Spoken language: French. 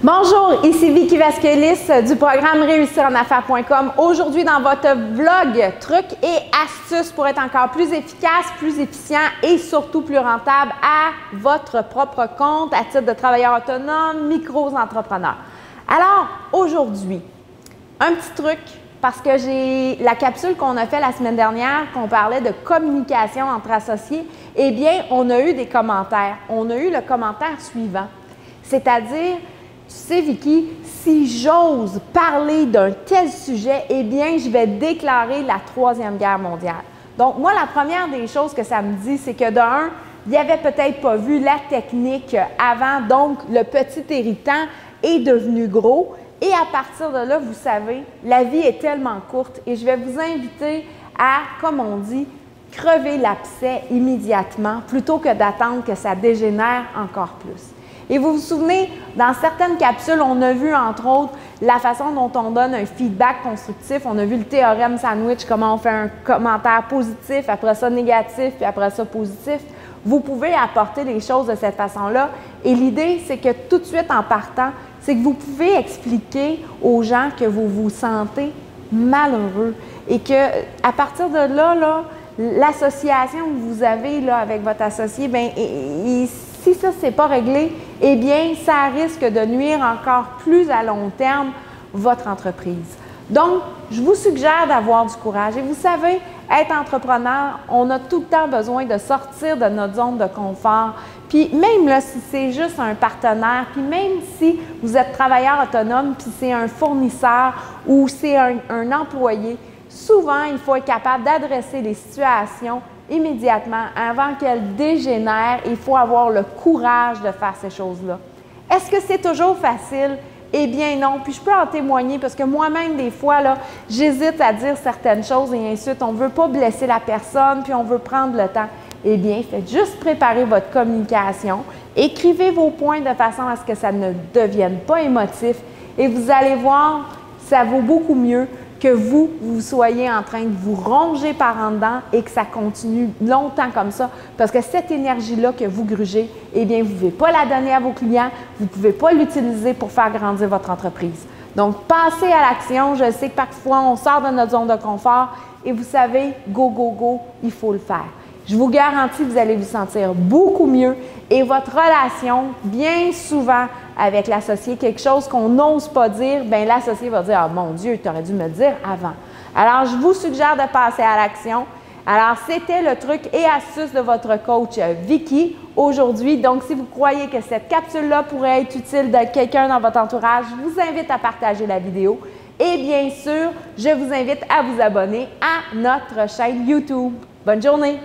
Bonjour, ici Vicky Vasquelis du programme réussirenaffaires.com. Aujourd'hui, dans votre vlog, trucs et astuces pour être encore plus efficace, plus efficient et surtout plus rentable à votre propre compte à titre de travailleur autonome, micro-entrepreneur. Alors, aujourd'hui, un petit truc, parce que j'ai la capsule qu'on a fait la semaine dernière, qu'on parlait de communication entre associés, eh bien, on a eu des commentaires. On a eu le commentaire suivant, c'est-à-dire, tu sais, Vicky, si j'ose parler d'un tel sujet, eh bien, je vais déclarer la Troisième Guerre mondiale. Donc, moi, la première des choses que ça me dit, c'est que d'un, il n'y avait peut-être pas vu la technique avant, donc le petit irritant est devenu gros. Et à partir de là, vous savez, la vie est tellement courte et je vais vous inviter à, comme on dit, crever l'abcès immédiatement plutôt que d'attendre que ça dégénère encore plus. Et vous vous souvenez, dans certaines capsules, on a vu, entre autres, la façon dont on donne un feedback constructif. On a vu le théorème sandwich, comment on fait un commentaire positif, après ça négatif, puis après ça positif. Vous pouvez apporter les choses de cette façon-là. Et l'idée, c'est que tout de suite en partant, c'est que vous pouvez expliquer aux gens que vous vous sentez malheureux et qu'à partir de là, l'association que vous avez là, avec votre associé, bien, si ça, ce n'est pas réglé, eh bien, ça risque de nuire encore plus à long terme votre entreprise. Donc, je vous suggère d'avoir du courage. Et vous savez, être entrepreneur, on a tout le temps besoin de sortir de notre zone de confort. Puis même là, si c'est juste un partenaire, puis même si vous êtes travailleur autonome, puis c'est un fournisseur ou c'est un employé, souvent, il faut être capable d'adresser les situations immédiatement avant qu'elles dégénèrent. Il faut avoir le courage de faire ces choses-là. Est-ce que c'est toujours facile? Eh bien non, puis je peux en témoigner parce que moi-même, des fois, là, j'hésite à dire certaines choses et ainsi de suite. On ne veut pas blesser la personne, puis on veut prendre le temps. Eh bien, faites juste préparer votre communication, écrivez vos points de façon à ce que ça ne devienne pas émotif et vous allez voir, ça vaut beaucoup mieux que vous soyez en train de vous ronger par en dedans et que ça continue longtemps comme ça, parce que cette énergie-là que vous grugez, eh bien, vous ne pouvez pas la donner à vos clients, vous ne pouvez pas l'utiliser pour faire grandir votre entreprise. Donc, passez à l'action. Je sais que parfois, on sort de notre zone de confort et vous savez, go, go, go, il faut le faire. Je vous garantis que vous allez vous sentir beaucoup mieux et votre relation, bien souvent, avec l'associé, quelque chose qu'on n'ose pas dire, bien l'associé va dire « Ah mon Dieu, tu aurais dû me le dire avant ». Alors, je vous suggère de passer à l'action. Alors, c'était le truc et astuce de votre coach Vicky aujourd'hui. Donc, si vous croyez que cette capsule-là pourrait être utile de quelqu'un dans votre entourage, je vous invite à partager la vidéo. Et bien sûr, je vous invite à vous abonner à notre chaîne YouTube. Bonne journée!